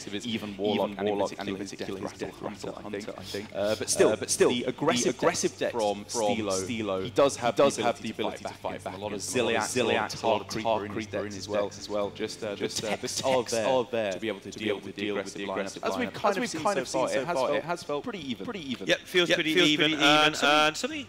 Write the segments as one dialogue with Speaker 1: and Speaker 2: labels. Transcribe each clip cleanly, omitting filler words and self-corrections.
Speaker 1: likes of his even Warlock and in particular his Death Rattle Hunter, I think. But still, the aggressive deck from Stilo, he does have the ability to fight back. A lot of Zilliax, a lot of Tar Creeper in his decks as well. Just the techs are there to be able to deal with the aggressive lineup. As we've kind of seen so far, it has felt pretty even.
Speaker 2: Yep, feels pretty even. And something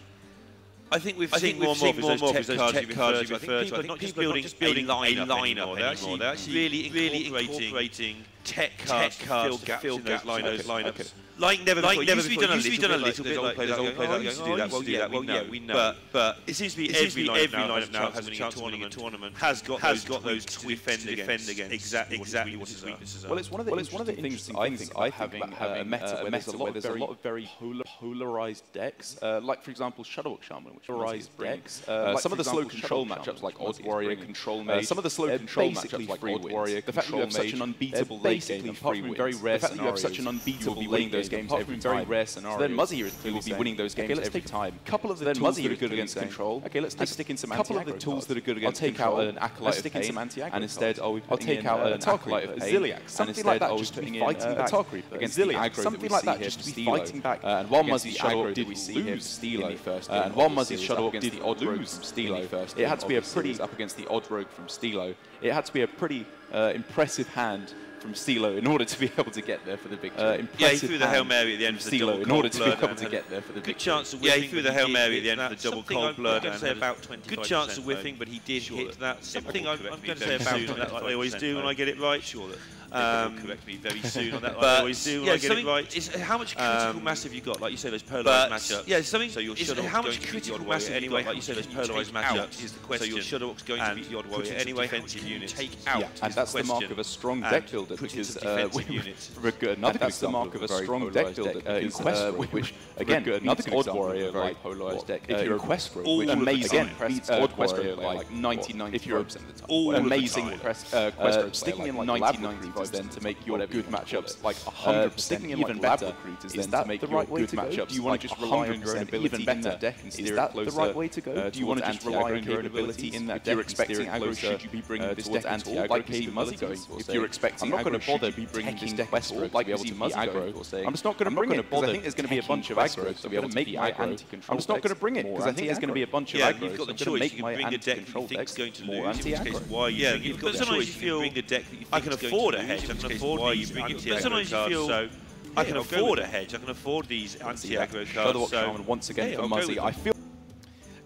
Speaker 2: I think we've seen more of those tech cards you referred to. I think not just building a lineup anymore. They're actually really incorporating tech cards to fill those lineups. Like never before. It used to be done a little bit like there's old players going, used to do that. Well, we know. But it seems to be every lineup now has a tournament has got those to defend against exactly what his weaknesses are.
Speaker 1: Well, it's one of the things I think having a meta where there's a lot of very polarized decks. Like for example, Shadowwalk Shaman, which polarized decks. Some of the slow control matchups like Odd Warrior, Control Mage. Some of the slow control matchups like Odd Warrior, the fact that you have such an unbeatable late game, apart from very rare scenarios, the fact that you have such an unbeatable late game games every very rare scenarios. So then Muzzy here is clearly will be winning those games every time. Couple of the tools that are good against Control. Okay, let's stick in some anti-aggro. Couple of the tools that are good against Control. I'll take out an Acolyte of Pain, and instead I'll take out an Acolyte of Zilliax, and instead I'll be putting in a Tar Creeper against Zilliax. Something like that, just to be fighting back. And while Muzzy's Shadowwalk did lose Stilo first, and while Muzzy's Shadowwalk did Odd Rogue from Stilo first, it had to be a pretty up against the Odd Rogue from Stilo. It had to be a pretty impressive hand from Stilo in order to be able to get there for the victory.
Speaker 2: Yeah, he threw the Hail Mary at the end for the double
Speaker 1: in order to be able to get there for the victory.
Speaker 2: Good chance of whiffing. Yeah, he threw the Hail Mary at the end for the double cold blood. I'm going to say about 25%. Good chance of whiffing, but he did hit that. Something I'm going to say about that, like they always do when I get it right. Sure. Correct me very soon on that, like I always do when I get it right. Is how much critical mass have you got? Like you say, those polarized matchups. Yeah, something. So your Shadowwalk's how much critical mass anyway? Like you say, those polarized matchups is the question. So your Shadowwalk's going to beat the Odd Warrior anyway. Defensive units take out.
Speaker 1: And that's the mark of a strong deck builder, because that's the mark of a strong deck builder in Quest, which again, another Odd Warrior very polarized deck. If you're a Quest Rogue, which amazing beats Odd Warrior by like 99% of the time. Amazing Quest Rogue, sticking in like 99 then to make your good matchups like 100%, sticking in even better is that to make your good matchups. Do you want to just rely on your own ability in that deck and steer it closer? Is that the right way to go? Do you want to just rely on your own ability in that deck? If you're expecting aggro, should you be bringing this deck anti-aggro like Muzzy going for? If you're expecting aggro, I'm not going to bother be bringing this deck Quest Rogue like to be able to beat aggro. I'm just not going to bring it because I think there's going to be a bunch of aggro to be able to make my anti-control. I'm just not going to bring it because I think there's going to be a bunch of aggro. You've got the choice. You can bring a deck that you think is going to lose. Yeah, you've got the choice. You feel bring a deck that you think I can afford a hedge. I can afford why you bring sometimes you feel so I can afford a hedge. I can afford these anti-aggro cards. Shadowwalk Shaman once again for Muzzy. I feel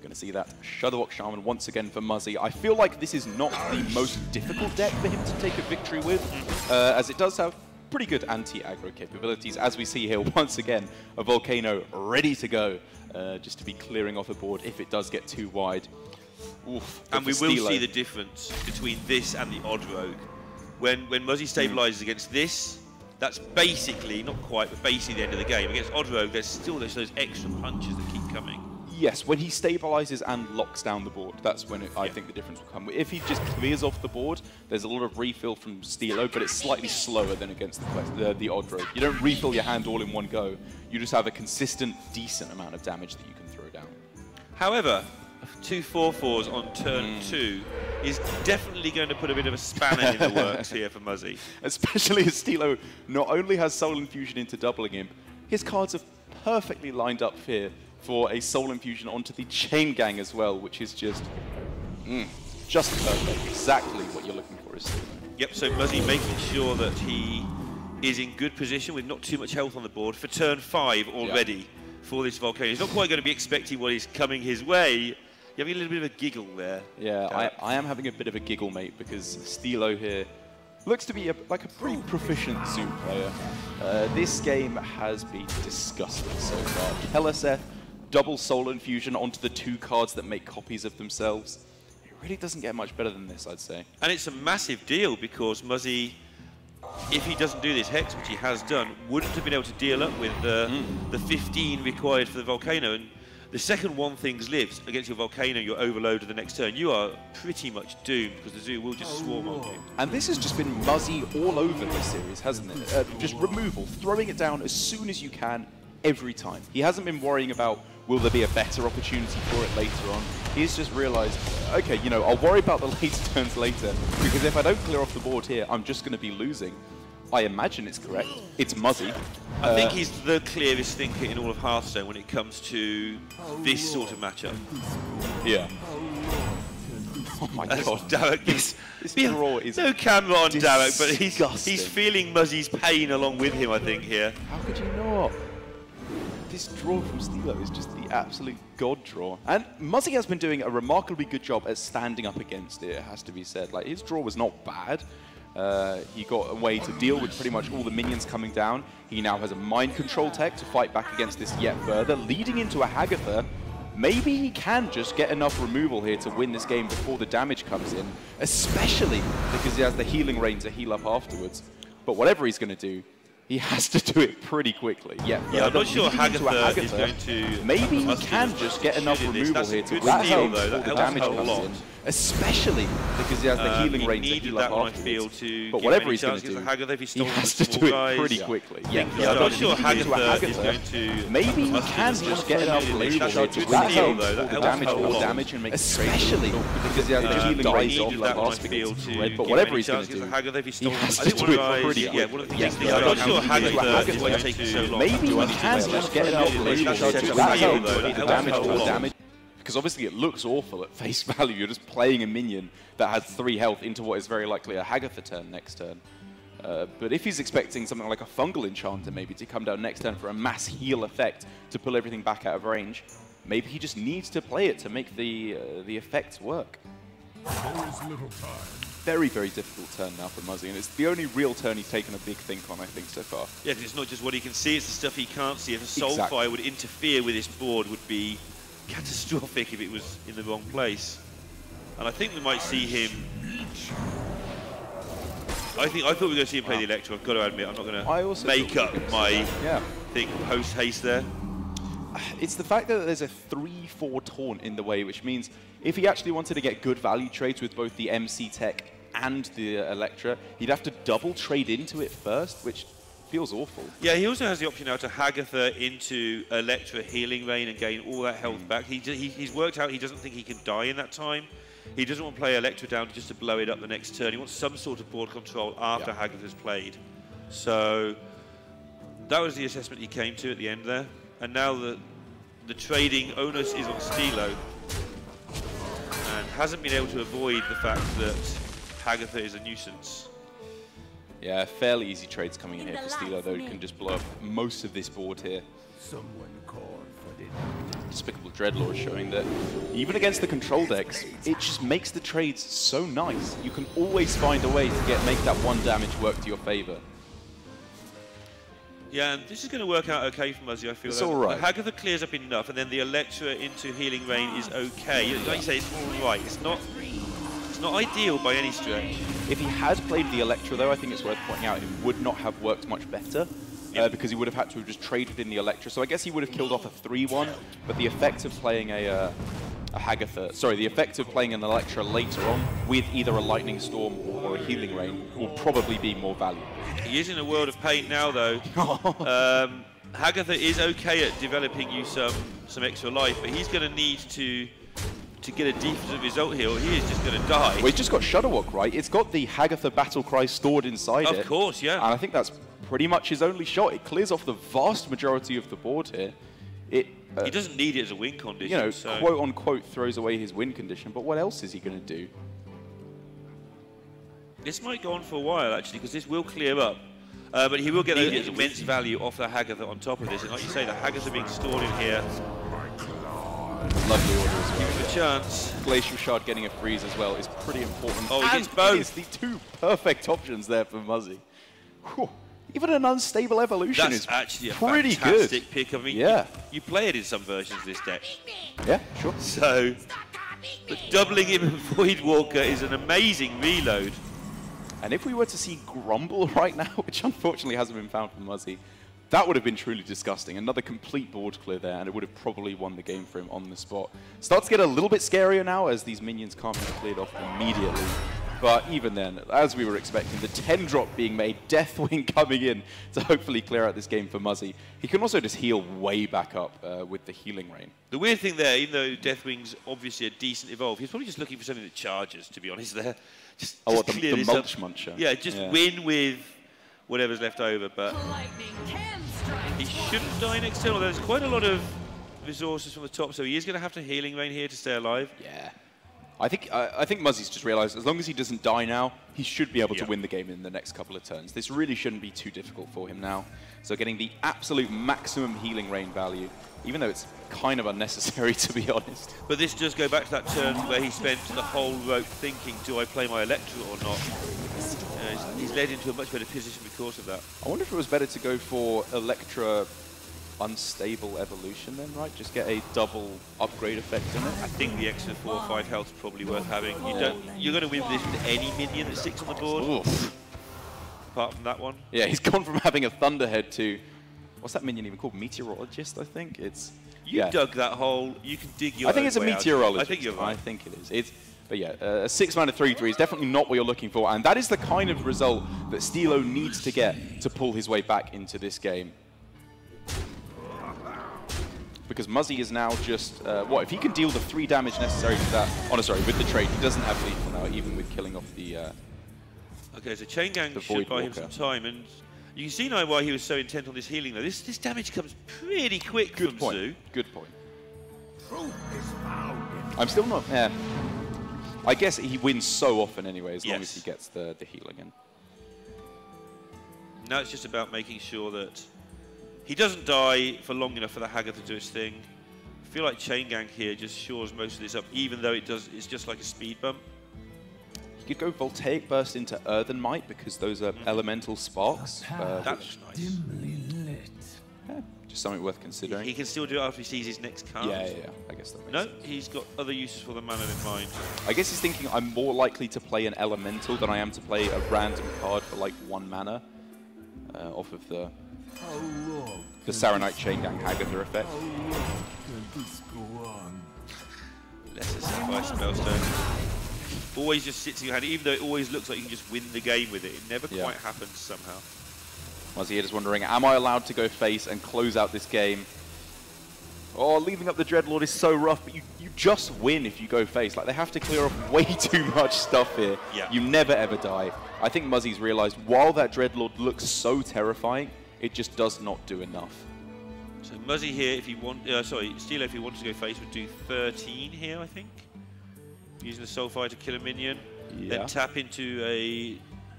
Speaker 1: going to see that Shadowwalk Shaman once again for Muzzy. I feel like this is not the most difficult deck for him to take a victory with, as it does have pretty good anti-aggro capabilities. As we see here once again, a Volcano ready to go, just to be clearing off the board if it does get too wide. Oof,
Speaker 2: and we will see the difference between this and the Odd Rogue. When Muzzy stabilizes against this, that's basically, not quite, but basically the end of the game. Against Odd Rogue, there's still those extra punches that keep coming.
Speaker 1: Yes, when he stabilizes and locks down the board, that's when I think the difference will come. If he just clears off the board, there's a lot of refill from Stilo, but it's slightly slower than against the Odd Rogue. You don't refill your hand all in one go. You just have a consistent, decent amount of damage that you can throw down.
Speaker 2: However, 2 4/4s on turn 2 is definitely going to put a bit of a spanner in the works here for Muzzy.
Speaker 1: Especially as Stilo not only has Soul Infusion into doubling him, his cards are perfectly lined up here for a Soul Infusion onto the Chain Gang as well, which is just perfect. Exactly what you're looking for.
Speaker 2: Yep, so Muzzy making sure that he is in good position with not too much health on the board for turn 5 already for this Volcano. He's not quite going to be expecting what is coming his way. You're having a little bit of a giggle there.
Speaker 1: Yeah, I am having a bit of a giggle, mate, because Stilo here looks to be like a pretty proficient Zoom player. This game has been disgusting so far. Keleseth, double Soul Infusion onto the 2 cards that make copies of themselves. It really doesn't get much better than this, I'd say.
Speaker 2: And it's a massive deal because Muzzy, if he doesn't do this Hex, which he has done, wouldn't have been able to deal up with the 15 required for the Volcano. And the second one things lives against your Volcano, your Overloader the next turn, you are pretty much doomed because the Zoo will just swarm on you.
Speaker 1: And this has just been Muzzy all over this series, hasn't it? Just removal, throwing it down as soon as you can, every time. He hasn't been worrying about, will there be a better opportunity for it later on? He's just realized, okay, you know, I'll worry about the later turns later, because if I don't clear off the board here, I'm just going to be losing. I imagine it's correct. It's Muzzy.
Speaker 2: I think he's the clearest thinker in all of Hearthstone when it comes to this sort of matchup.
Speaker 1: Yeah. Oh my god.
Speaker 2: Darek,
Speaker 1: this draw is
Speaker 2: no camera on
Speaker 1: disgusting.
Speaker 2: Darek, but he's feeling Muzzy's pain along with him, I think, here.
Speaker 1: How could you not? This draw from Stilo is just the absolute god draw. And Muzzy has been doing a remarkably good job at standing up against it, it has to be said. Like, his draw was not bad. He got a way to deal with pretty much all the minions coming down. He now has a mind control tech to fight back against this yet further, leading into a Hagatha. Maybe he can just get enough removal here to win this game before the damage comes in, especially because he has the healing rain to heal up afterwards. But whatever he's going to do, he has to do it pretty quickly. Yeah,
Speaker 2: I'm not sure Hagatha is going to...
Speaker 1: Maybe he can just get enough removal here to win the game before the damage comes in. Especially because he has the healing rain to heal up afterwards. But whatever he's going to do, he has to do it pretty quickly. Yeah,
Speaker 2: I'm not sure Hagatha is going to...
Speaker 1: Maybe he can just get enough removal here to win the game before the damage and make especially because he has the healing rain to heal up afterwards. But whatever he's going to do, he has to do it pretty quickly.
Speaker 2: I'm not sure Hagatha is going to take so long.
Speaker 1: Maybe he can just get enough removal here to win the damage. Because obviously it looks awful at face value. You're just playing a minion that has 3 health into what is very likely a Hagatha turn next turn. But if he's expecting something like a Fungal Enchanter maybe to come down next turn for a mass heal effect to pull everything back out of range, maybe he just needs to play it to make the effects work. Very, very difficult turn now for Muzzy, and it's the only real turn he's taken a big think on, I think, so far.
Speaker 2: Yeah, because it's not just what he can see, it's the stuff he can't see. If a Soulfire would interfere with this board, would be catastrophic if it was in the wrong place. And I think we might see him... I thought we were going to see him play the Electro. I've got to admit, I'm not going to make up my thing post-haste there.
Speaker 1: It's the fact that there's a 3-4 taunt in the way, which means if he actually wanted to get good value trades with both the MC tech and the Electra, he'd have to double trade into it first, which feels awful.
Speaker 2: Yeah, he also has the option now to Hagatha into Electra healing rain and gain all that health back. He's worked out he doesn't think he can die in that time. He doesn't want to play Electra down just to blow it up the next turn. He wants some sort of board control after Hagatha's played. So that was the assessment he came to at the end there. And now the trading onus is on Stilo and hasn't been able to avoid the fact that Hagatha is a nuisance.
Speaker 1: Yeah, fairly easy trades coming in here for Stilo, though. He can just blow up most of this board here. Despicable Dreadlord showing that even against the control decks, it just makes the trades so nice. You can always find a way to make that 1 damage work to your favor.
Speaker 2: Yeah, and this is going to work out okay for Muzzy, I feel.
Speaker 1: It's all right.
Speaker 2: Hagatha clears up enough, and then the Electra into Healing Rain is okay. Like you say, it's all right. It's not ideal by any stretch.
Speaker 1: If he had played the Electra, though, I think it's worth pointing out it would not have worked much better. Because he would have had to have just traded in the Electra. So I guess he would have killed off a 3-1, but the effect of playing a Hagatha, sorry, the effect of playing an Electra later on with either a Lightning Storm or a Healing Rain will probably be more valuable.
Speaker 2: He is in a world of pain now, though. Hagatha is okay at developing you some extra life, but he's going to need to get a defensive result here, or he is just going to die.
Speaker 1: Well, he's just got Shudderwock, right? It's got the Hagatha battle cry stored inside it.
Speaker 2: Of course, yeah.
Speaker 1: And I think that's pretty much his only shot. It clears off the vast majority of the board here.
Speaker 2: He doesn't need it as a win condition.
Speaker 1: You know, so quote-unquote throws away his win condition, but what else is he going to do?
Speaker 2: This might go on for a while, actually, because this will clear up. But he will get those immense value off the Hagatha on top of this. And like you say, the Hagatha being stored in here.
Speaker 1: Lovely order as well.
Speaker 2: Give him a chance.
Speaker 1: Glacial Shard getting a freeze as well is pretty important.
Speaker 2: Oh, he gets both.
Speaker 1: It's the 2 perfect options there for Muzzy. Whew. Even an unstable evolution is
Speaker 2: actually a
Speaker 1: pretty
Speaker 2: fantastic
Speaker 1: good.
Speaker 2: pick. I mean, you play it in some versions of this deck.
Speaker 1: Yeah, sure.
Speaker 2: So, but doubling him in Voidwalker is an amazing reload.
Speaker 1: And if we were to see Grumble right now, which unfortunately hasn't been found for Muzzy, that would have been truly disgusting. Another complete board clear there, and it would have probably won the game for him on the spot. Starts to get a little bit scarier now as these minions can't be cleared off immediately. But even then, as we were expecting, the 10-drop being made, Deathwing coming in to hopefully clear out this game for Muzzy. He can also just heal way back up with the Healing Rain.
Speaker 2: The weird thing there, even though Deathwing's obviously a decent evolve, he's probably just looking for something that charges, to be honest, there. Just
Speaker 1: the Mulch Muncher.
Speaker 2: Yeah, just win with whatever's left over, but he shouldn't die next turn. There's quite a lot of resources from the top, so he is going to have to healing rain here to stay alive.
Speaker 1: Yeah. I think Muzzy's just realised as long as he doesn't die now, he should be able to win the game in the next couple of turns. This really shouldn't be too difficult for him now. So getting the absolute maximum healing rain value, even though it's kind of unnecessary to be honest.
Speaker 2: But this does go back to that turn where he spent the whole rope thinking, do I play my Electra or not? He's led into a much better position because of that.
Speaker 1: I wonder if it was better to go for Electra unstable evolution then, right? Just get a double upgrade effect in it.
Speaker 2: I think the extra 4 or 5 health is probably worth having. You're going to win this with any minion that sticks on the board. Oof. Apart from that one.
Speaker 1: Yeah, he's gone from having a Thunderhead to, what's that minion even called? Meteorologist, I think.
Speaker 2: You dug that hole. You can dig your
Speaker 1: I think it's a Meteorologist.
Speaker 2: I think you're right.
Speaker 1: I think it is. But yeah, a 6-mana 3/3 is definitely not what you're looking for, and that is the kind of result that Steelo needs to get to pull his way back into this game. Because Muzzy is now just, if he can deal the 3 damage necessary to that, sorry, with the trade, he doesn't have lethal now, even with killing off the
Speaker 2: Okay, so Chain Gang should buy him some time, and you can see now why he was so intent on this healing though. This damage comes pretty quick from Zoo.
Speaker 1: Good point. I'm still not, I guess he wins so often anyway, as long as he gets the healing in.
Speaker 2: Now it's just about making sure that he doesn't die for long enough for the Haggard to do his thing. I feel like Chain Gang here just shores most of this up, even though it's just like a speed bump.
Speaker 1: You could go Voltaic Burst into Earthen Might because those are elemental sparks.
Speaker 2: That's nice.
Speaker 1: Yeah, just something worth considering.
Speaker 2: He can still do it after he sees his next card.
Speaker 1: Yeah, I guess that makes sense.
Speaker 2: He's got other uses for the mana in mind.
Speaker 1: I guess he's thinking I'm more likely to play an elemental than I am to play a random card for like 1 mana off of the Saronite Chain Gang Hagatha effect.
Speaker 2: Let's sacrifice Spellstone. Always just sits in your hand, even though it always looks like you can just win the game with it. It never quite happens somehow.
Speaker 1: Muzzy here just wondering, am I allowed to go face and close out this game? Oh, leaving up the Dreadlord is so rough, but you just win if you go face. Like, they have to clear off way too much stuff here.
Speaker 2: Yeah.
Speaker 1: You never ever die. I think Muzzy's realized while that Dreadlord looks so terrifying, it just does not do enough.
Speaker 2: So Muzzy here, if he Steelo, if he wanted to go face, would do 13 here, I think. Using the Soulfire to kill a minion. Then tap into a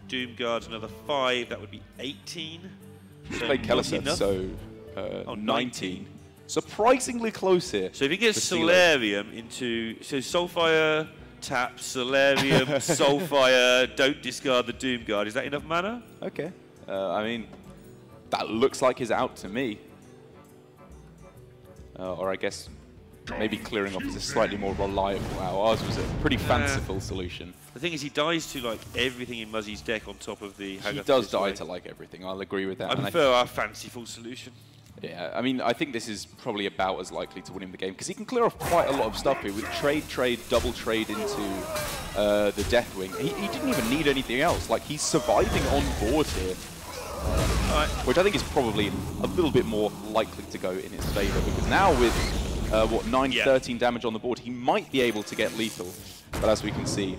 Speaker 2: Doomguard, another 5, that would be 18.
Speaker 1: So played Keleseth, so 19. Surprisingly close here.
Speaker 2: So if he gets Solarium into, so Soulfire, tap, Solarium, Soulfire, don't discard the Doomguard, is that enough mana?
Speaker 1: Okay. I mean, that looks like his out to me. Or I guess maybe clearing off is a slightly more reliable out. Ours was a pretty fanciful solution.
Speaker 2: The thing is, he dies to like everything in Muzzy's deck on top of the Haggard.
Speaker 1: He does die to like everything, I'll agree with that.
Speaker 2: I prefer our fanciful solution.
Speaker 1: Yeah, I mean, I think this is probably about as likely to win him the game, because he can clear off quite a lot of stuff here with trade, double trade into the Deathwing. He didn't even need anything else. Like, he's surviving on board here. Which I think is probably a little bit more likely to go in his favor, because now with, 13 damage on the board, he might be able to get lethal. But as we can see,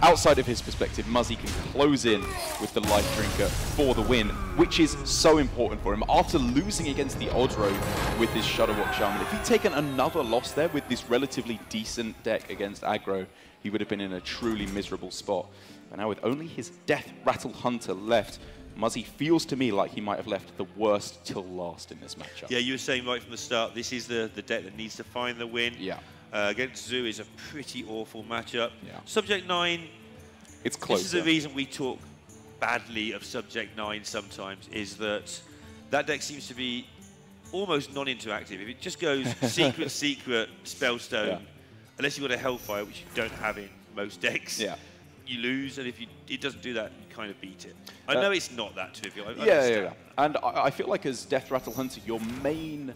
Speaker 1: outside of his perspective, Muzzy can close in with the Life Drinker for the win, which is so important for him. After losing against the Odro with his Shudderwock Shaman, if he'd taken another loss there with this relatively decent deck against aggro, he would have been in a truly miserable spot. But now with only his Death Rattle Hunter left, Muzzy feels to me like he might have left the worst till last in this matchup.
Speaker 2: Yeah, you were saying right from the start, this is the deck that needs to find the win.
Speaker 1: Yeah.
Speaker 2: Against Zoo is a pretty awful matchup.
Speaker 1: Yeah.
Speaker 2: Subject 9,
Speaker 1: it's close.
Speaker 2: This is the reason we talk badly of Subject 9 sometimes, is that deck seems to be almost non-interactive. If it just goes secret, Spellstone, unless you've got a Hellfire, which you don't have in most decks, you lose, and if it doesn't do that, you kind of beat it. I know it's not that trivial.
Speaker 1: Yeah. And I feel like as Death Rattle Hunter, your main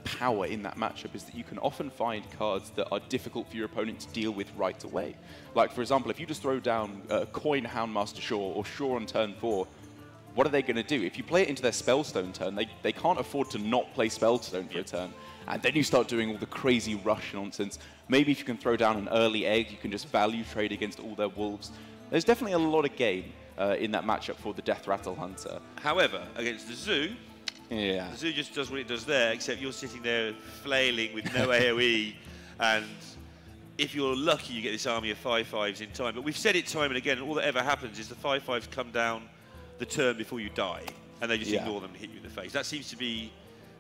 Speaker 1: power in that matchup is that you can often find cards that are difficult for your opponent to deal with right away. Like, for example, if you just throw down Coin Houndmaster Shore or Shore on turn 4, what are they going to do? If you play it into their Spellstone turn, they can't afford to not play Spellstone for a turn. And then you start doing all the crazy rush nonsense. Maybe if you can throw down an early egg, you can just value trade against all their wolves. There's definitely a lot of game. in that matchup for the Death Rattle Hunter.
Speaker 2: However, against the Zoo,
Speaker 1: the
Speaker 2: Zoo just does what it does there, except you're sitting there flailing with no AoE, and if you're lucky, you get this army of 5/5s in time. But we've said it time and again, and all that ever happens is the 5/5s come down the turn before you die, and they just ignore them and hit you in the face. That seems to be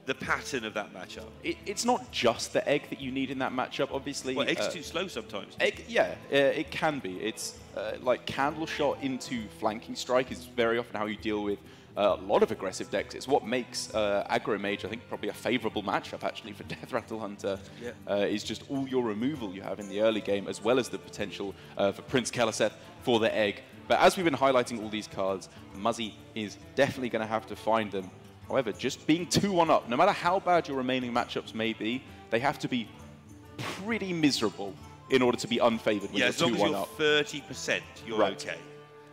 Speaker 2: the pattern of that matchup.
Speaker 1: It's not just the egg that you need in that matchup, obviously.
Speaker 2: Well, egg's too slow sometimes.
Speaker 1: Egg, it can be. It's like Candle Shot into Flanking Strike is very often how you deal with a lot of aggressive decks. It's what makes Aggro Mage, I think, probably a favourable matchup, actually, for Death Rattle Hunter. Is just all your removal you have in the early game, as well as the potential for Prince Keleseth for the egg. But as we've been highlighting all these cards, Muzzy is definitely going to have to find them. However, just being 2-1 up, no matter how bad your remaining matchups may be, they have to be pretty miserable in order to be unfavoured when you're 2-1 up.
Speaker 2: As long as you're 30%, you're okay.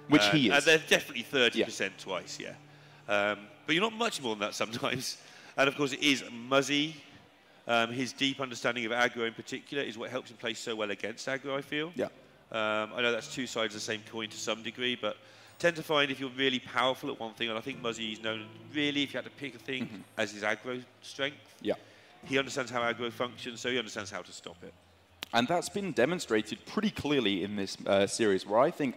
Speaker 1: Which he is.
Speaker 2: And they're definitely 30% twice, but you're not much more than that sometimes. And of course, it is Muzzy. His deep understanding of aggro in particular is what helps him play so well against aggro, I feel. I know that's two sides of the same coin to some degree, but tend to find if you're really powerful at one thing, and I think Muzzy is known really, if you had to pick a thing, as his aggro strength. He understands how aggro functions, so he understands how to stop it.
Speaker 1: And that's been demonstrated pretty clearly in this series, where I think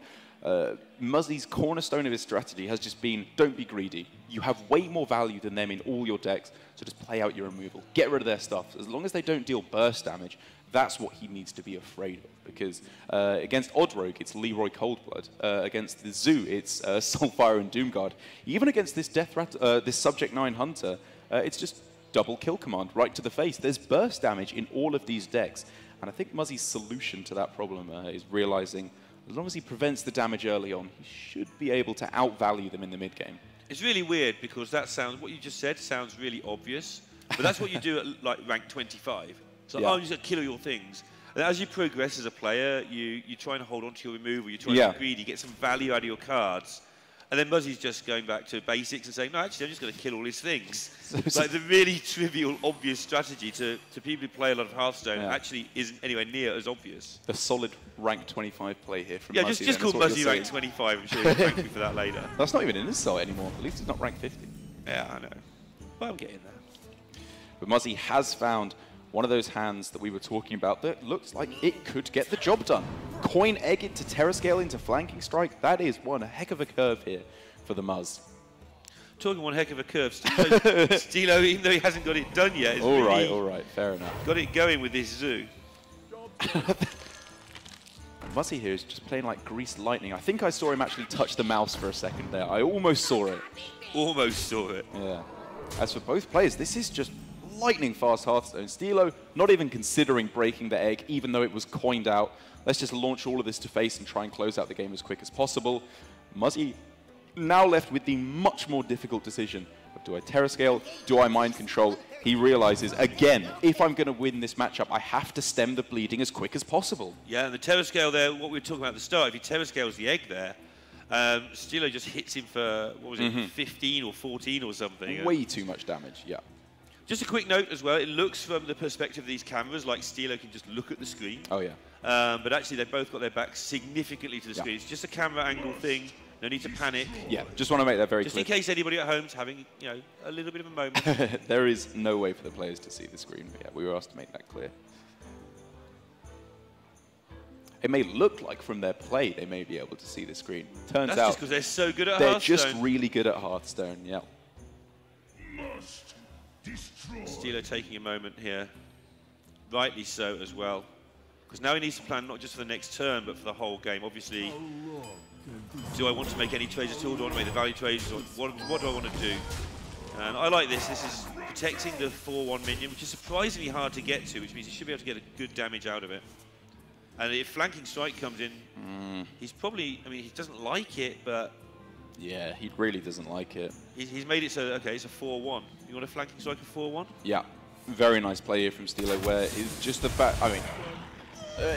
Speaker 1: Muzzy's cornerstone of his strategy has just been, don't be greedy. You have way more value than them in all your decks, so just play out your removal. Get rid of their stuff. As long as they don't deal burst damage, that's what he needs to be afraid of. Because against Odd Rogue, it's Leroy Coldblood. Against the Zoo, it's Soulfire and Doomguard. Even against this this Subject 9 Hunter, it's just double kill command right to the face. There's burst damage in all of these decks. And I think Muzzy's solution to that problem is realizing as long as he prevents the damage early on, he should be able to outvalue them in the mid-game.
Speaker 2: It's really weird because that sounds, what you just said sounds really obvious, but that's what you do at like rank 25. So I'm just going to kill all your things. And as you progress as a player, you try and hold on to your removal, you try and be greedy, get some value out of your cards. And then Muzzy's just going back to basics and saying, no, actually, I'm just going to kill all his things. Like the really trivial, obvious strategy to people who play a lot of Hearthstone actually isn't anywhere near as obvious.
Speaker 1: The solid rank 25 play here from Muzzy.
Speaker 2: Just call Muzzy rank 25. I'm sure he'll thank you for that later.
Speaker 1: That's not even an insult anymore. At least it's not rank 50.
Speaker 2: Yeah, I know. But I'm getting there.
Speaker 1: But Muzzy has found one of those hands that we were talking about that looks like it could get the job done. Coin Egg into Terrascale into Flanking Strike. That is one heck of a curve here for the Muzz.
Speaker 2: Talking one heck of a curve, Stilo, even though he hasn't got it done yet, is
Speaker 1: all right, fair enough.
Speaker 2: Got it going with this Zoo.
Speaker 1: Muzzy here is just playing like greased lightning. I think I saw him actually touch the mouse for a second there. I almost saw it.
Speaker 2: Almost saw it.
Speaker 1: Yeah. As for both players, this is just lightning fast Hearthstone. Stilo not even considering breaking the egg, even though it was coined out. Let's just launch all of this to face and try and close out the game as quick as possible. Muzzy now left with the much more difficult decision of, do I Terrascale, do I Mind Control? He realizes, again, if I'm going to win this matchup, I have to stem the bleeding as quick as possible.
Speaker 2: Yeah, and the Terrascale there, what we were talking about at the start, if he Terrascales the egg there, Stilo just hits him for, what was it, 15 or 14 or something.
Speaker 1: Way too much damage, yeah.
Speaker 2: Just a quick note as well, it looks from the perspective of these cameras like Stilo can just look at the screen.
Speaker 1: Oh, yeah.
Speaker 2: But actually, they've both got their backs significantly to the screen. It's just a camera angle thing. No need to panic.
Speaker 1: Yeah, just want to make that very
Speaker 2: clear.
Speaker 1: Just
Speaker 2: in case anybody at home's having, a little bit of a moment.
Speaker 1: There is no way for the players to see the screen. Yeah, we were asked to make that clear. It may look like from their play they may be able to see the screen. Turns out
Speaker 2: just because they're so good at Hearthstone.
Speaker 1: They're just really good at Hearthstone, yeah.
Speaker 2: Stilo taking a moment here. Rightly so as well. Because now he needs to plan not just for the next turn, but for the whole game. Obviously, do I want to make any trades at all? Do I want to make the value trades? What do I want to do? And I like this. This is protecting the 4-1 minion, which is surprisingly hard to get to, which means he should be able to get a good damage out of it. And if Flanking Strike comes in, he's probably, I mean, he doesn't like it, but...
Speaker 1: Yeah, he really doesn't like it.
Speaker 2: He's made it so, okay, it's a 4-1. You want a Flanking Strike a 4-1?
Speaker 1: Yeah, very nice play here from Stilo, where it's just the fact, I mean,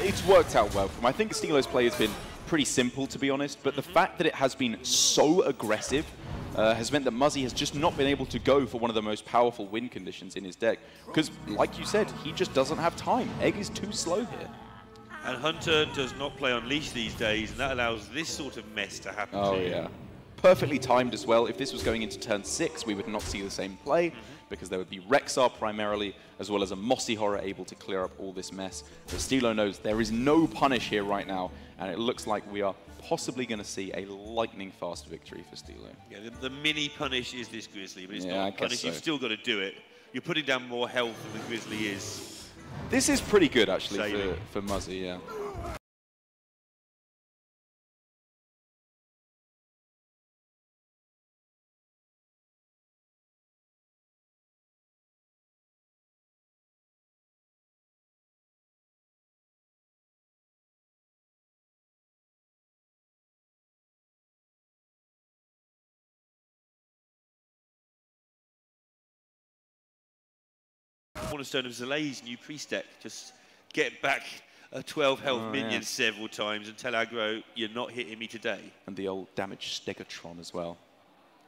Speaker 1: it's worked out well for him. I think Stilo's play has been pretty simple, to be honest, but the fact that it has been so aggressive has meant that Muzzy has just not been able to go for one of the most powerful win conditions in his deck. Because, like you said, he just doesn't have time. Egg is too slow here.
Speaker 2: And Hunter does not play Unleash these days, and that allows this sort of mess to happen to you.
Speaker 1: Yeah. Perfectly timed as well. If this was going into turn 6, we would not see the same play, because there would be Rexar primarily, as well as a Mossy Horror able to clear up all this mess. But Stilo knows there is no punish here right now, and it looks like we are possibly going to see a lightning-fast victory for Stilo.
Speaker 2: Yeah, the mini punish is this Grizzly, but it's not a punish. So. You've still got to do it. You're putting down more health than the Grizzly is.
Speaker 1: This is pretty good, actually, for Muzzy, yeah.
Speaker 2: Cornerstone of Zalae's new priest deck. Just get back a 12 health minion several times and tell aggro you're not hitting me today.
Speaker 1: And the old damage Stegatron as well.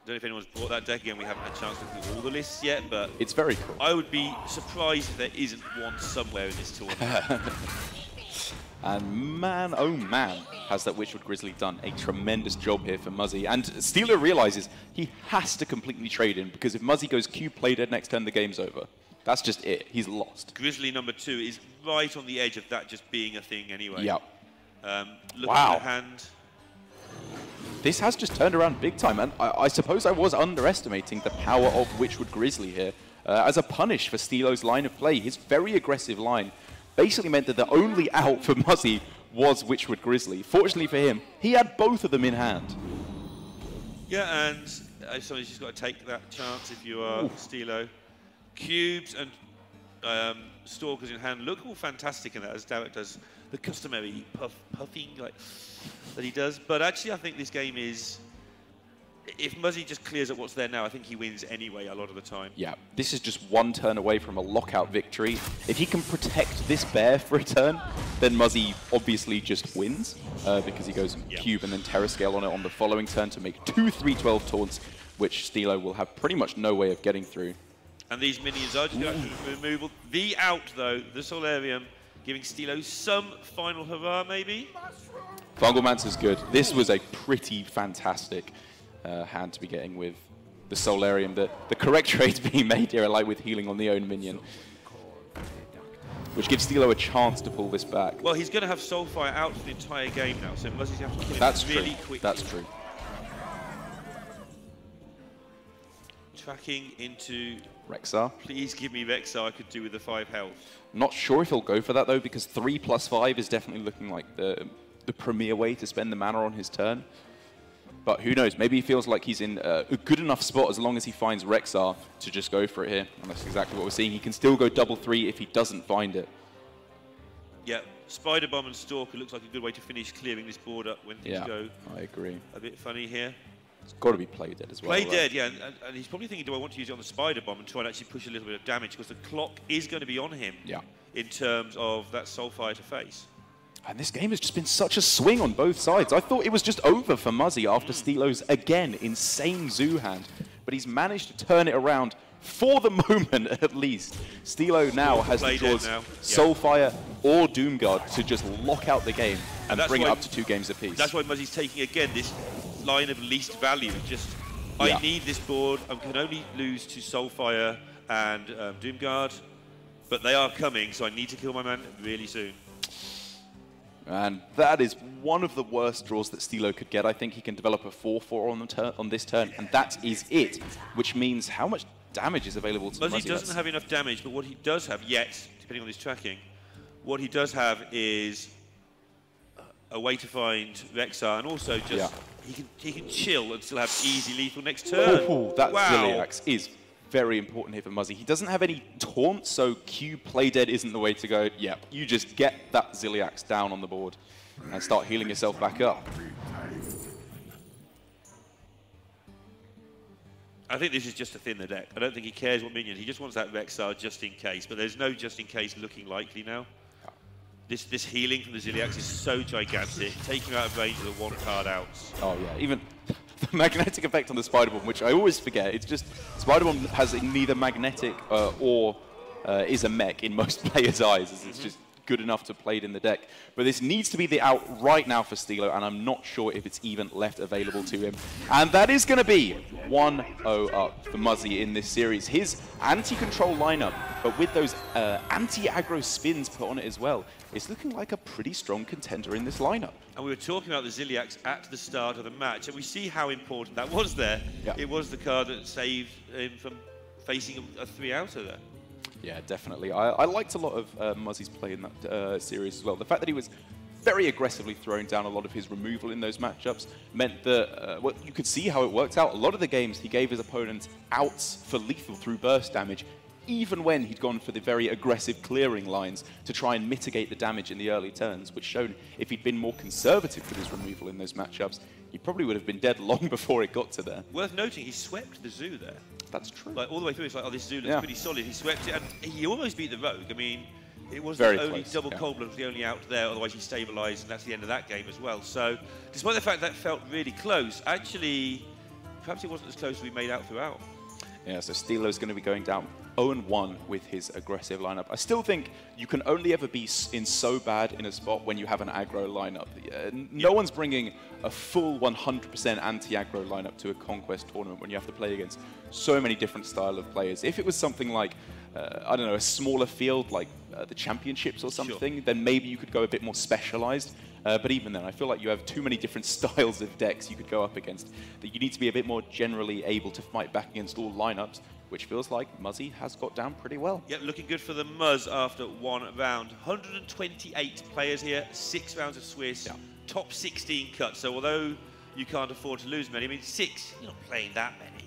Speaker 2: I don't know if anyone's bought that deck again. We haven't had a chance to look through all the lists yet, but
Speaker 1: it's very cool.
Speaker 2: I would be surprised if there isn't one somewhere in this tournament.
Speaker 1: And man, oh man, has that Witchwood Grizzly done a tremendous job here for Muzzy. And Steeler realizes he has to completely trade in, because if Muzzy goes Q play dead next turn, the game's over. That's just it. He's lost.
Speaker 2: Grizzly number 2 is right on the edge of that just being a thing anyway.
Speaker 1: Yep.
Speaker 2: Look at the hand.
Speaker 1: This has just turned around big time, and I suppose I was underestimating the power of Witchwood Grizzly here. As a punish for Stilo's line of play, his very aggressive line basically meant that the only out for Muzzy was Witchwood Grizzly. Fortunately for him, he had both of them in hand.
Speaker 2: Yeah, and somebody's just got to take that chance if you are Stilo. Cubes and Stalkers in hand look all fantastic in that, as Derek does the customary puffing like that he does. But actually, I think this game is, if Muzzy just clears up what's there now, I think he wins anyway a lot of the time. Yeah,
Speaker 1: this is just one turn away from a lockout victory. If he can protect this bear for a turn, then Muzzy obviously just wins, because he goes Cube and then Terror Scale on it on the following turn to make 2 3-12 taunts, which Stilo will have pretty much no way of getting through.
Speaker 2: And these minions are just going to removal. The out, though, the Solarium, giving Stilo some final hurrah, maybe?
Speaker 1: Fungalmancer's good. This was a pretty fantastic hand to be getting with the Solarium. The correct trades being made here, like with healing on the own minion, which gives Stilo a chance to pull this back.
Speaker 2: Well, he's going to have Soulfire out for the entire game now, so Muzzy's going to have to kill him really quickly.
Speaker 1: That's true.
Speaker 2: Tracking into
Speaker 1: Rexar.
Speaker 2: Please give me Rexar. I could do with the 5 health.
Speaker 1: Not sure if he'll go for that though, because 3+5 is definitely looking like the premier way to spend the mana on his turn. But who knows? Maybe he feels like he's in a good enough spot as long as he finds Rexar to just go for it here. And that's exactly what we're seeing. He can still go double 3 if he doesn't find it.
Speaker 2: Yeah, Spider Bomb and Stalker looks like a good way to finish clearing this board up when things go.
Speaker 1: I agree.
Speaker 2: A bit funny here.
Speaker 1: It's got to be play dead as well.
Speaker 2: Play dead, yeah, and he's probably thinking, do I want to use it on the Spider Bomb and try and actually push a little bit of damage, because the clock is going to be on him in terms of that Soulfire to face.
Speaker 1: And this game has just been such a swing on both sides. I thought it was just over for Muzzy after Stilo's, again, insane zoo hand. But he's managed to turn it around for the moment, at least. Stilo now has to choose Soulfire or Doomguard to just lock out the game and bring it up to 2 games apiece.
Speaker 2: That's why Muzzy's taking, again, this line of least value. Just, I need this board. I can only lose to Soulfire and Doomguard, but they are coming, so I need to kill my man really soon.
Speaker 1: And that is one of the worst draws that Stilo could get. I think he can develop a 4/4 on this turn, and that is it, which means how much damage is available to Muzzy.
Speaker 2: Muzzy doesn't have enough damage, but what he does have yet, depending on his tracking, what he does have is a way to find Rexar, and also just he can chill and still have easy lethal next turn.
Speaker 1: That Ziliax is very important here for Muzzy. He doesn't have any taunt, so Q play dead isn't the way to go. Yeah, you just get that Ziliax down on the board and start healing yourself back up.
Speaker 2: I think this is just to thin the deck. I don't think he cares what minion. He just wants that Rexar just in case, but there's no just in case looking likely now. This healing from the Ziliax is so gigantic, taking him out of range of the 1 card outs.
Speaker 1: Oh yeah, even the magnetic effect on the Spider Bomb, which I always forget. It's just Spider Bomb has neither magnetic or is a mech in most players' eyes. It's just good enough to play it in the deck. But this needs to be the out right now for Stilo, and I'm not sure if it's even left available to him. And that is going to be 1-0 up for Muzzy in this series. His anti-control lineup, but with those anti-aggro spins put on it as well, it's looking like a pretty strong contender in this lineup. And
Speaker 2: we were talking about the Ziliax at the start of the match, and we see how important that was there.
Speaker 1: Yeah.
Speaker 2: It was the card that saved him from facing a 3-outer there.
Speaker 1: Yeah, definitely. I liked a lot of Muzzy's play in that series as well. The fact that he was very aggressively throwing down a lot of his removal in those matchups meant that well, you could see how it worked out. A lot of the games he gave his opponents outs for lethal through burst damage, even when he'd gone for the very aggressive clearing lines to try and mitigate the damage in the early turns, which showed if he'd been more conservative with his removal in those matchups, he probably would have been dead long before it got to there.
Speaker 2: Worth noting, he swept the zoo there.
Speaker 1: That's true.
Speaker 2: Like all the way through, it's like, oh, this zoo looks pretty solid. He swept it, and he almost beat the rogue. I mean, it was the only double cold blood was the only out there, otherwise he stabilised, and that's the end of that game as well. So, despite the fact that felt really close, actually, perhaps it wasn't as close as we made out throughout.
Speaker 1: Yeah, so Stilo's going to be going down 0-1 with his aggressive lineup. I still think you can only ever be in so bad in a spot when you have an aggro lineup. No one's bringing a full 100% anti-aggro lineup to a Conquest tournament when you have to play against so many different style of players. If it was something like, I don't know, a smaller field like the Championships or something, then maybe you could go a bit more specialized. But even then, I feel like you have too many different styles of decks you could go up against, that you need to be a bit more generally able to fight back against all lineups, which feels like Muzzy has got down pretty well.
Speaker 2: Yep, looking good for the Muzz after one round. 128 players here, 6 rounds of Swiss, top 16 cuts. So although you can't afford to lose many, I mean, 6, you're not playing that many.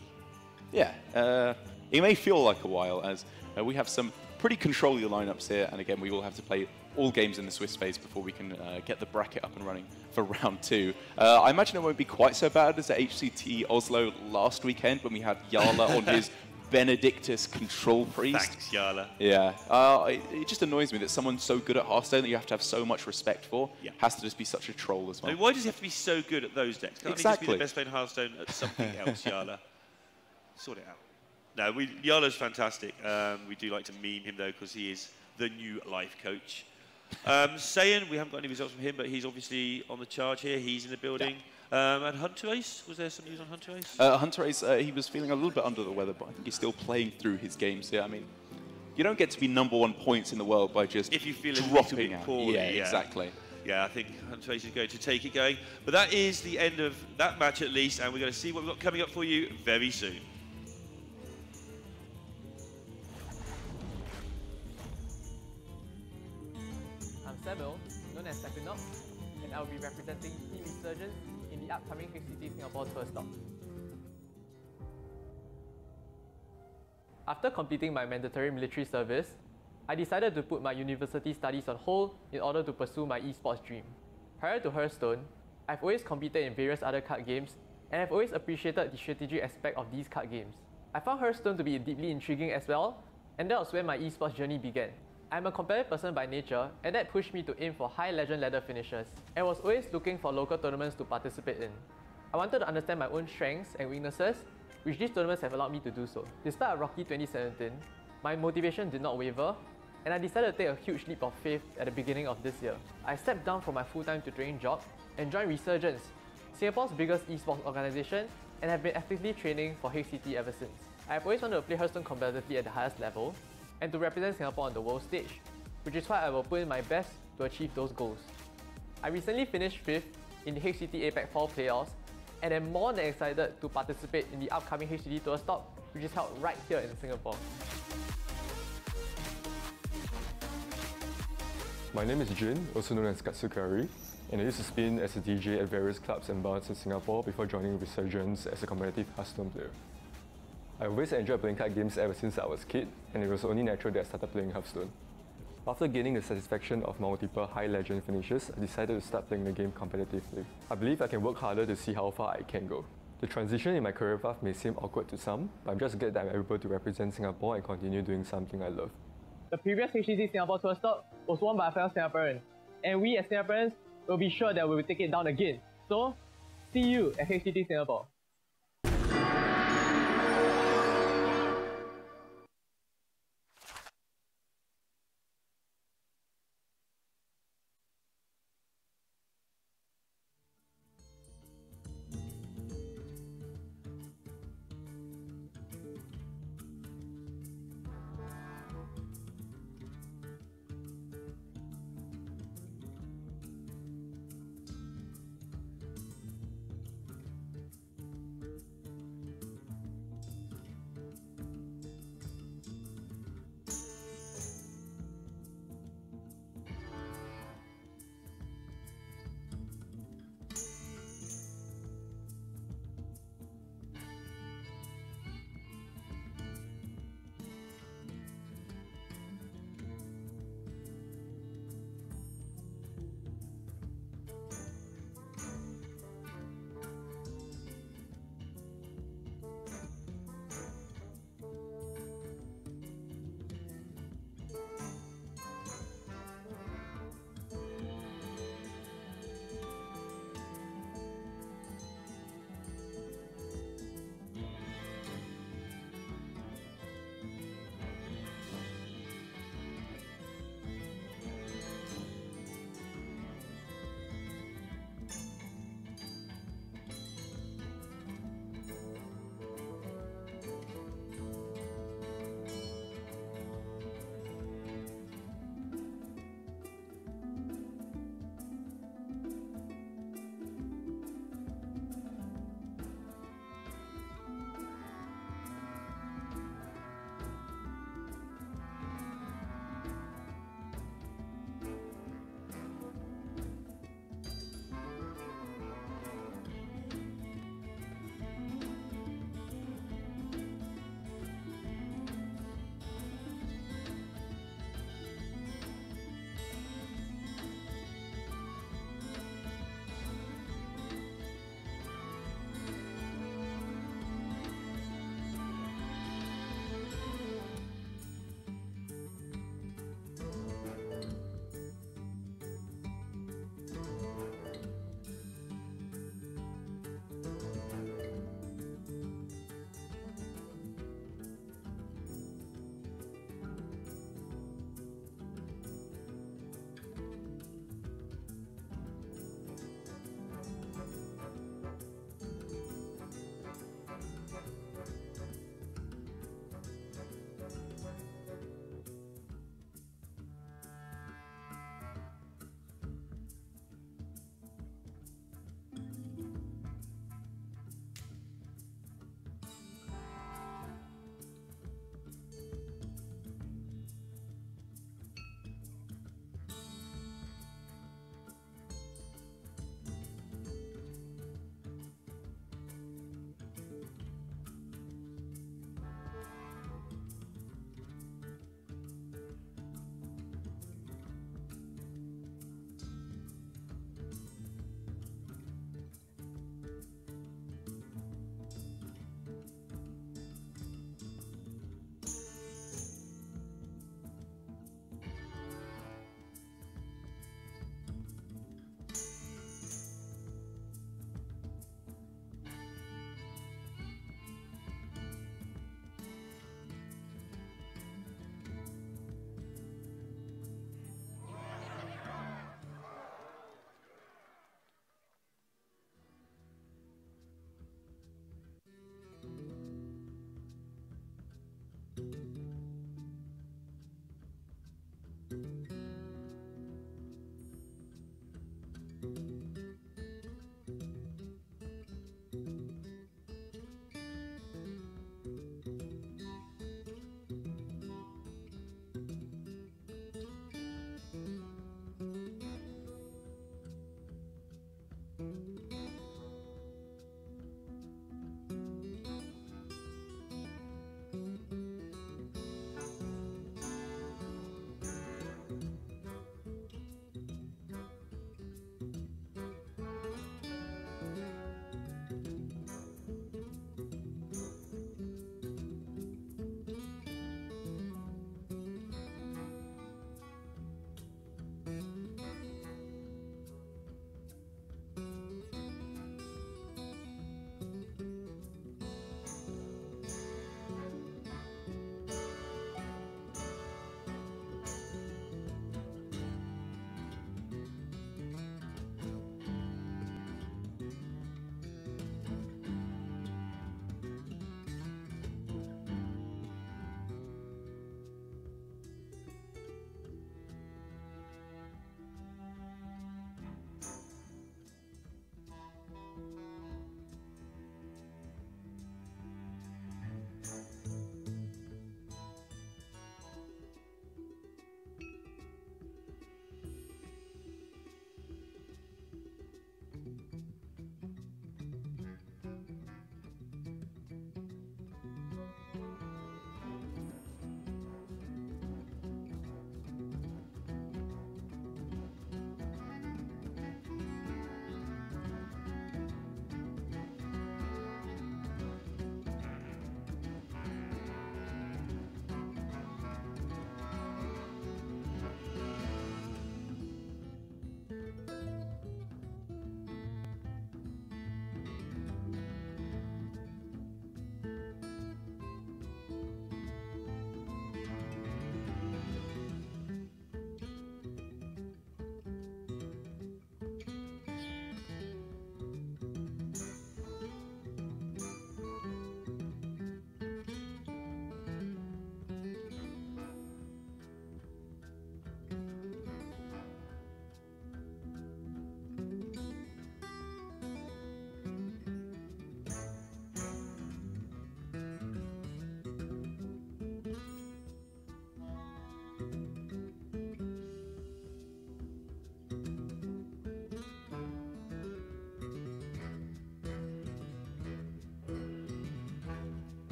Speaker 1: Yeah, it may feel like a while, as we have some pretty control your lineups here, and again, we will have to play all games in the Swiss phase before we can get the bracket up and running for round 2. I imagine it won't be quite so bad as the HCT Oslo last weekend when we had Jarla on his Benedictus Control Priest.
Speaker 2: Thanks, Jarla.
Speaker 1: Yeah, it just annoys me that someone so good at Hearthstone that you have to have so much respect for has to just be such a troll as well.
Speaker 2: I mean, why does he have to be so good at those decks? Can't he just be the best player in Hearthstone at something else, Jarla? Sort it out. No, Jarla's fantastic. We do like to meme him, though, because he is the new life coach. Saiyan, we haven't got any results from him, but he's obviously on the charge here. He's in the building. And Hunter Ace, was there some news on Hunter Ace?
Speaker 1: Hunter Ace, he was feeling a little bit under the weather, but I think he's still playing through his games. Yeah, I mean, you don't get to be #1 points in the world by just
Speaker 2: if you feel
Speaker 1: dropping out.
Speaker 2: Poorly,
Speaker 1: yeah, exactly.
Speaker 2: Yeah, I think Hunter Ace is going to take it going. But that is the end of that match at least, and we're going to see what we've got coming up for you very soon.
Speaker 3: I'm Samuel, known as Equinox, and I'll be representing Team Resurgence in the upcoming HCT Singapore Tour stop. After completing my mandatory military service, I decided to put my university studies on hold in order to pursue my esports dream. Prior to Hearthstone, I've always competed in various other card games, and I've always appreciated the strategic aspect of these card games. I found Hearthstone to be deeply intriguing as well, and that was where my esports journey began. I'm a competitive person by nature, and that pushed me to aim for high legend ladder finishes, and was always looking for local tournaments to participate in. I wanted to understand my own strengths and weaknesses, which these tournaments have allowed me to do so. Despite a rocky 2017, my motivation did not waver, and I decided to take a huge leap of faith at the beginning of this year. I stepped down from my full-time tutoring job and joined Resurgence, Singapore's biggest esports organisation, and have been actively training for HCT ever since. I have always wanted to play Hearthstone competitively at the highest level, and to represent Singapore on the world stage, which is why I will put in my best to achieve those goals. I recently finished 5th in the HCT APAC Fall playoffs, and am more than excited to participate in the upcoming HCT Tour stop, which is held right here in Singapore.
Speaker 4: My name is Jin, also known as Katsukari, and I used to spin as a DJ at various clubs and bars in Singapore before joining Resurgence as a competitive Hearthstone player. I always enjoyed playing card games ever since I was a kid, and it was only natural that I started playing Hearthstone. After gaining the satisfaction of multiple high legend finishes, I decided to start playing the game competitively. I believe I can work harder to see how far I can go. The transition in my career path may seem awkward to some, but I'm just glad that I'm able to represent Singapore and continue doing something I love.
Speaker 3: The previous HCT Singapore Tour stop was won by a fellow Singaporean, and we as Singaporeans will be sure that we will take it down again. So, see you at HCT Singapore.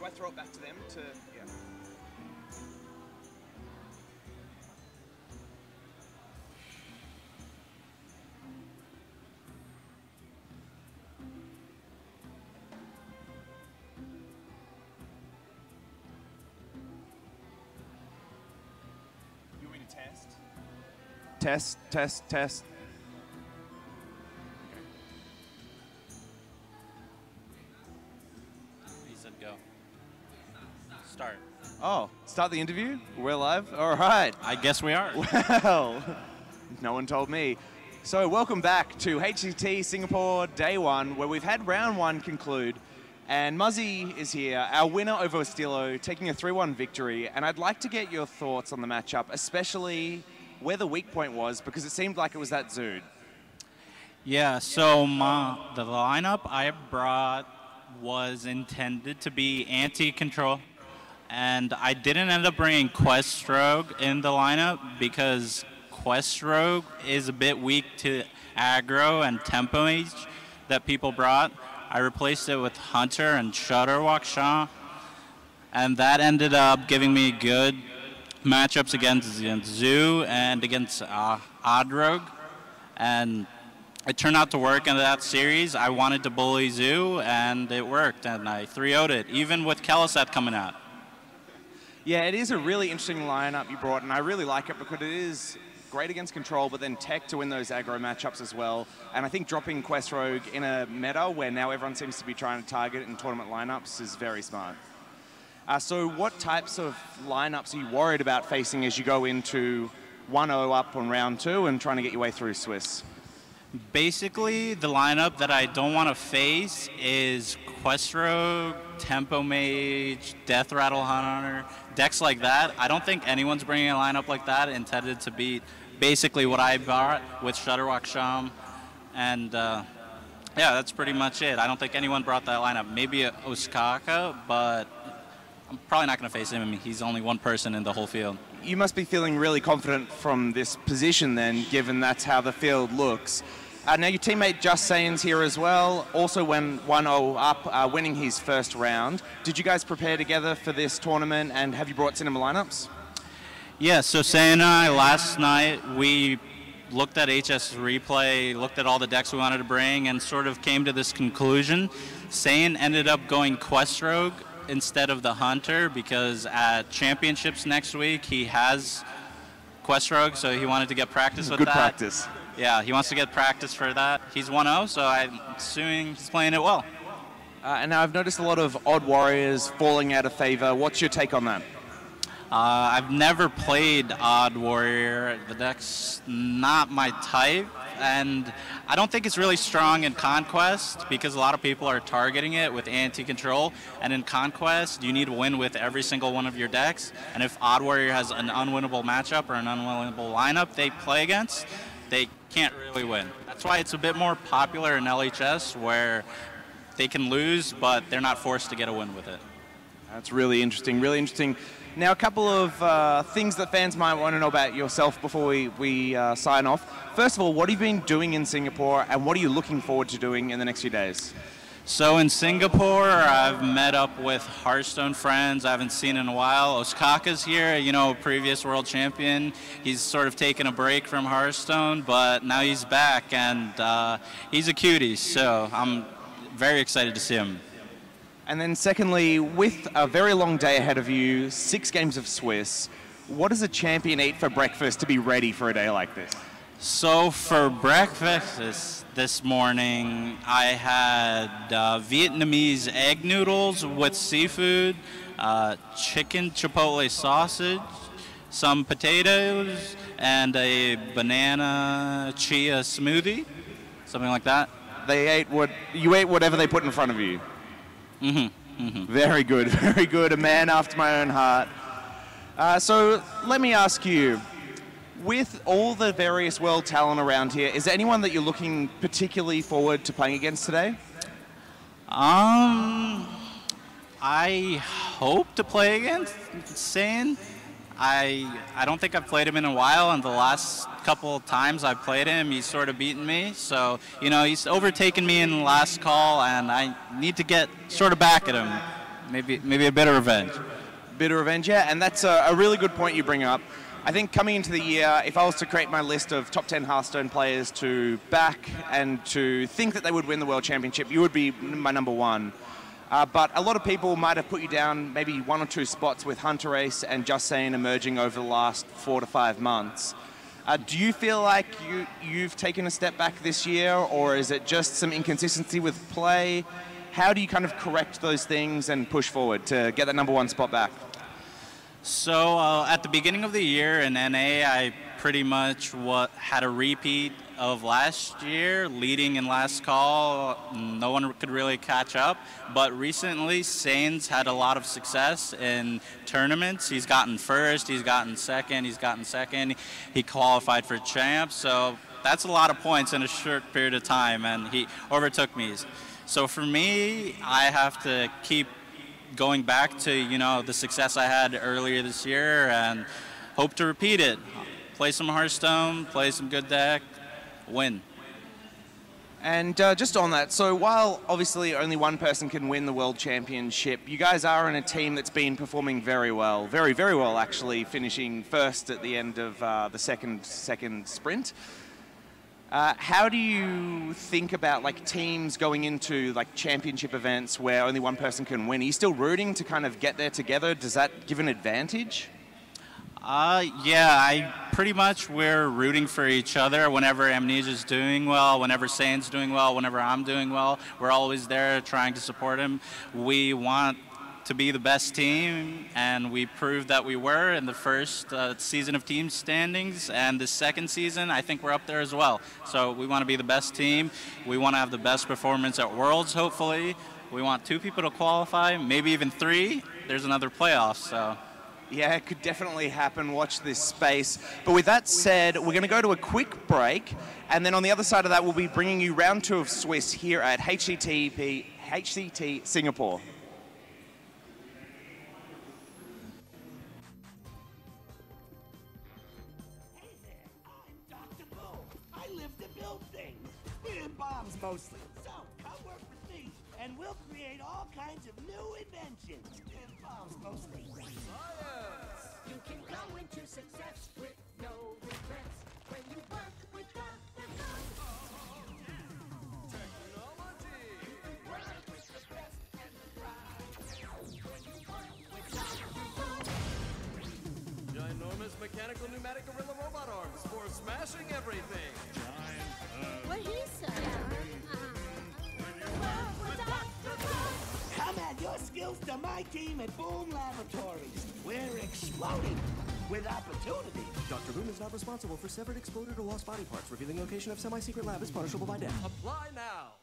Speaker 5: I throw it back to them to, yeah. You want me to test? Test, test, test.
Speaker 6: Start.
Speaker 5: Oh, start the interview? We're live? All right.
Speaker 6: I guess we are.
Speaker 5: Well, no one told me. So welcome back to HCT Singapore Day 1, where we've had round 1 conclude. And Muzzy is here, our winner over Estilo, taking a 3-1 victory. And I'd like to get your thoughts on the matchup, especially where the weak point was, because it seemed like it was that Zood.
Speaker 6: Yeah, so the lineup I brought was intended to be anti-control. And I didn't end up bringing Quest Rogue in the lineup because Quest Rogue is a bit weak to aggro and tempo mage that people brought. I replaced it with Hunter and Shutterwalk Shah, and that ended up giving me good matchups against Zoo and against Odd Rogue, and it turned out to work in that series. I wanted to bully Zoo, and it worked, and I 3-0'd it, even with Kelesat coming out.
Speaker 5: Yeah, it is a really interesting lineup you brought, and I really like it because it is great against control, but then tech to win those aggro matchups as well. And I think dropping Quest Rogue in a meta where now everyone seems to be trying to target it in tournament lineups is very smart. So what types of lineups are you worried about facing as you go into 1-0 up on round 2 and trying to get your way through Swiss?
Speaker 6: Basically, the lineup that I don't want to face is Quest Rogue, Tempo Mage, Death Rattle Hunter, decks like that. I don't think anyone's bringing a lineup like that intended to beat basically what I brought with Shutterwalk Sham. And yeah, that's pretty much it. I don't think anyone brought that lineup. Maybe Osaka, but I'm probably not going to face him. He's only one person in the whole field.
Speaker 5: You must be feeling really confident from this position then, given that's how the field looks. Now your teammate Just Saiyin's here as well, also went 1-0 up, winning his first round. Did you guys prepare together for this tournament, and have you brought cinema lineups?
Speaker 6: Yeah, so Saiyan and I, last night, we looked at HS replay, looked at all the decks we wanted to bring, and sort of came to this conclusion. Saiyan ended up going Quest Rogue instead of the Hunter, because at Championships next week, he has Quest Rogue, so he wanted to get practice with that.
Speaker 5: Good practice.
Speaker 6: Yeah, he wants to get practice for that. He's 1-0, so I'm assuming he's playing it well.
Speaker 5: And now I've noticed a lot of odd warriors falling out of favor. What's your take on that?
Speaker 6: I've never played Odd Warrior. The deck's not my type, and I don't think it's really strong in Conquest because a lot of people are targeting it with anti-control, and in Conquest you need to win with every single one of your decks, and if Odd Warrior has an unwinnable matchup or an unwinnable lineup they play against, they can't really win. That's why it's a bit more popular in LHS, where they can lose, but they're not forced to get a win with it.
Speaker 5: That's really interesting, really interesting. Now, a couple of things that fans might want to know about yourself before we sign off. First of all, what have you been doing in Singapore, and what are you looking forward to doing in the next few days?
Speaker 6: So in Singapore, I've met up with Hearthstone friends I haven't seen in a while. Osaka's here, you know, previous world champion. He's sort of taken a break from Hearthstone, but now he's back, and he's a cutie, so I'm very excited to see him.
Speaker 5: And then secondly, with a very long day ahead of you, 6 games of Swiss, what does a champion eat for breakfast to be ready for a day like this?
Speaker 6: So for breakfast this morning, I had Vietnamese egg noodles with seafood, chicken chipotle sausage, some potatoes, and a banana chia smoothie, something like that.
Speaker 5: You ate whatever they put in front of you.
Speaker 6: Mm-hmm. Mm-hmm.
Speaker 5: Very good, very good. A man after my own heart. So let me ask you, with all the various world talent around here, is there anyone that you're looking particularly forward to playing against today?
Speaker 6: I hope to play against Saiyan. I don't think I've played him in a while, and the last couple of times I've played him, he's sort of beaten me. So, you know, he's overtaken me in the last call, and I need to get sort of back at him. maybe a bit of revenge.
Speaker 5: Bit of revenge, yeah, and that's a really good point you bring up. I think coming into the year, if I was to create my list of top 10 Hearthstone players to back and to think that they would win the World Championship, you would be my number one. But a lot of people might have put you down maybe 1 or 2 spots with Hunter Ace and Just Saying emerging over the last 4 to 5 months. Do you feel like you've taken a step back this year, or is it just some inconsistency with play? How do you kind of correct those things and push forward to get that number 1 spot back?
Speaker 6: So at the beginning of the year in NA, I pretty much had a repeat of last year, leading in last call. No one could really catch up. But recently, Sainz had a lot of success in tournaments. He's gotten first, he's gotten second, He qualified for champ. So that's a lot of points in a short period of time, and he overtook me. So for me, I have to keep going back to, you know, the success I had earlier this year and hope to repeat it. Play some Hearthstone, play some good deck, win.
Speaker 5: And just on that, so while obviously only one person can win the World Championship, you guys are in a team that's been performing very well, very well actually, finishing first at the end of the second sprint. How do you think about like teams going into like championship events where only one person can win? Are you still rooting to kind of get there together? Does that give an advantage?
Speaker 6: Yeah, pretty much we're rooting for each other whenever Amnesia's doing well, whenever Saint's doing well, whenever I'm doing well. We're always there trying to support him. We want to be the best team, and we proved that we were in the first season of team standings, and the second season I think we're up there as well. So we want to be the best team. We want to have the best performance at Worlds, hopefully. We want 2 people to qualify, maybe even 3. There's another playoff, so.
Speaker 5: Yeah, it could definitely happen. Watch this space. But with that said, we're going to go to a quick break, and then on the other side of that, we'll be bringing you round 2 of Swiss here at HCT Singapore.
Speaker 7: Mostly. So, come work with me, and we'll create all kinds of new inventions. Bombs mostly. Science! You can go into success with no regrets when you work with Dr. Technology! You can work with the best and the brightest when you work with Dr. Ginormous mechanical pneumatic gorilla robot arms for smashing everything.
Speaker 8: What he said.
Speaker 7: Come add your skills to my team at Boom Laboratories. We're exploding with opportunity.
Speaker 9: Dr. Boom is not responsible for severed, exploded, or lost body parts. Revealing location of semi-secret lab is punishable by death.
Speaker 7: Apply now.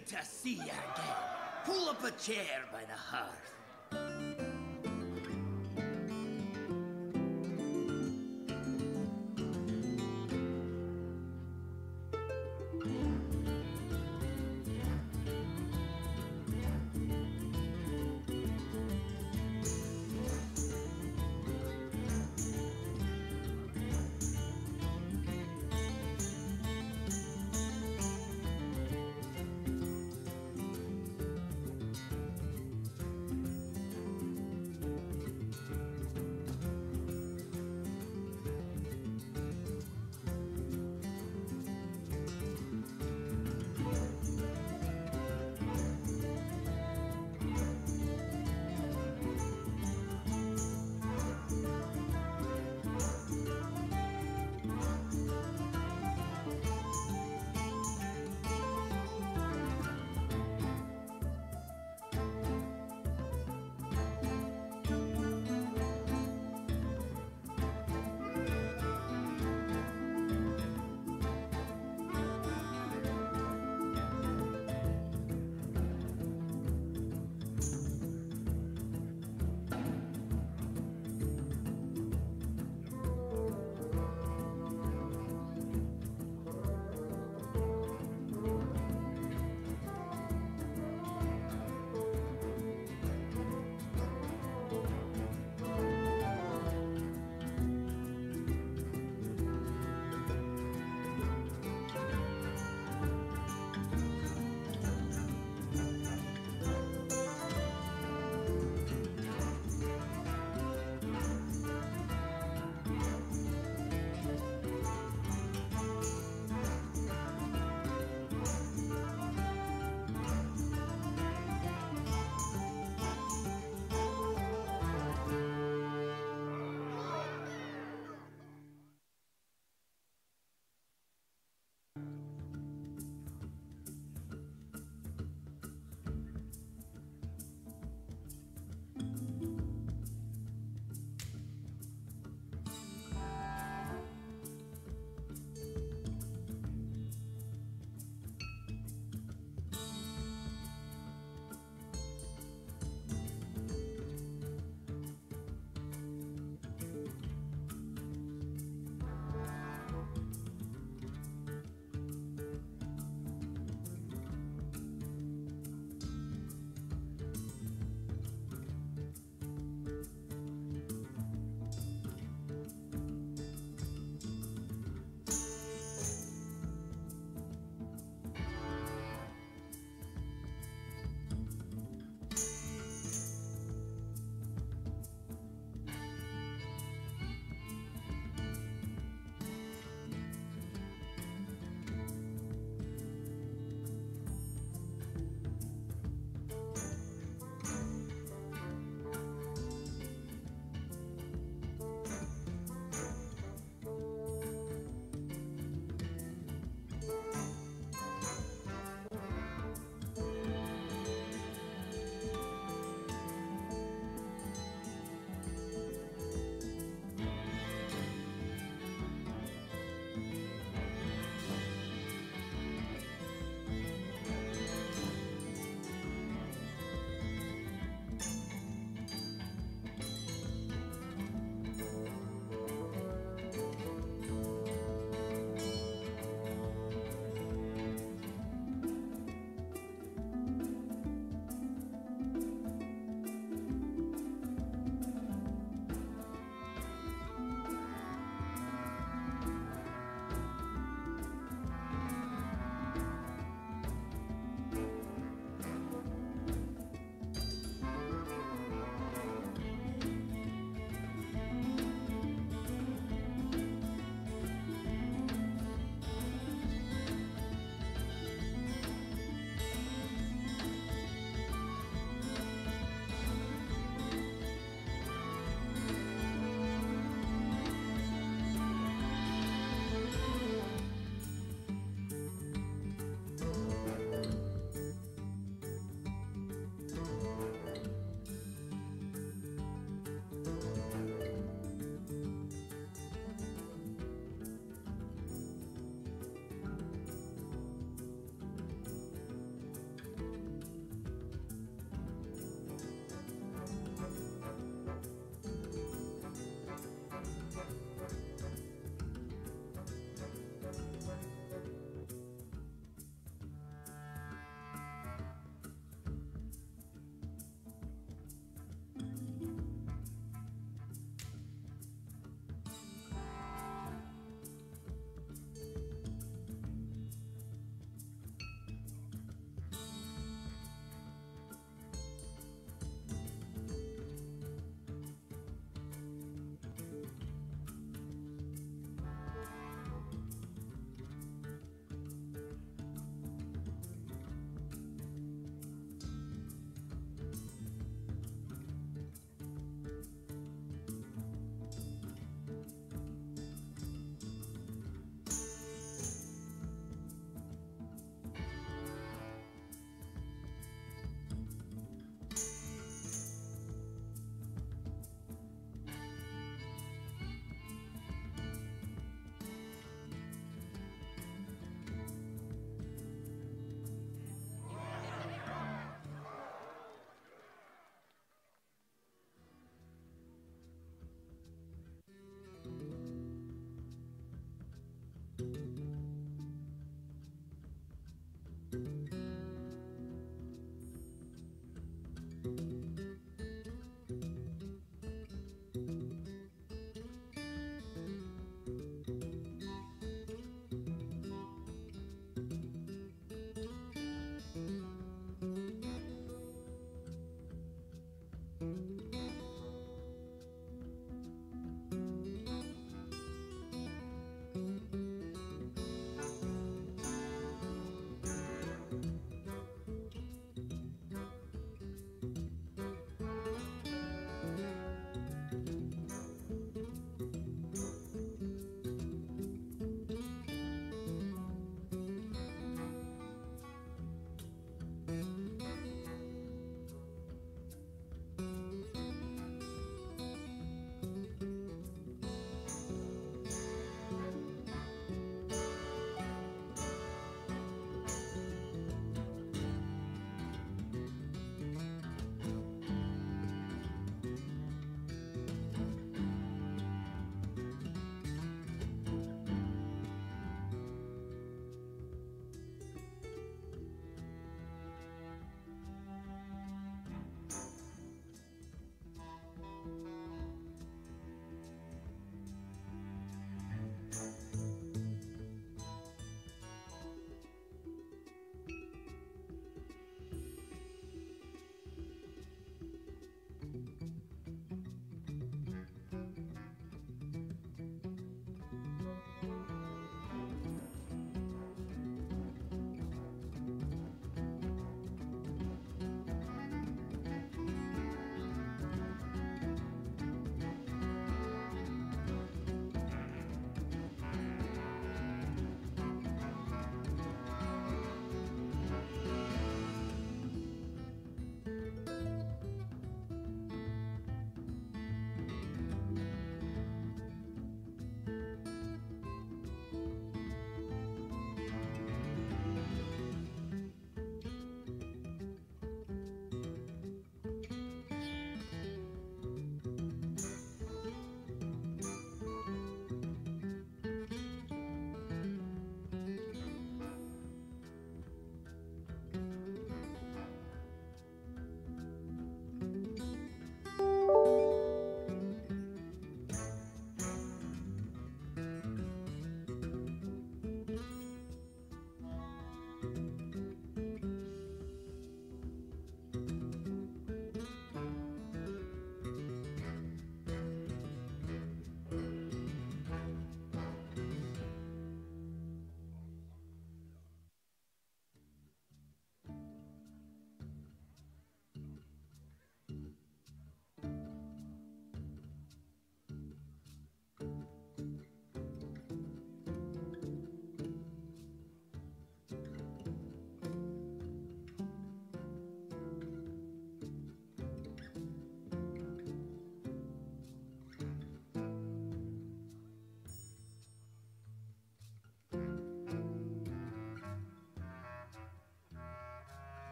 Speaker 7: Good to see you again. Pull up a chair by the hearth.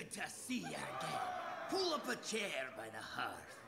Speaker 7: Good to see you again. Pull up a chair by the hearth.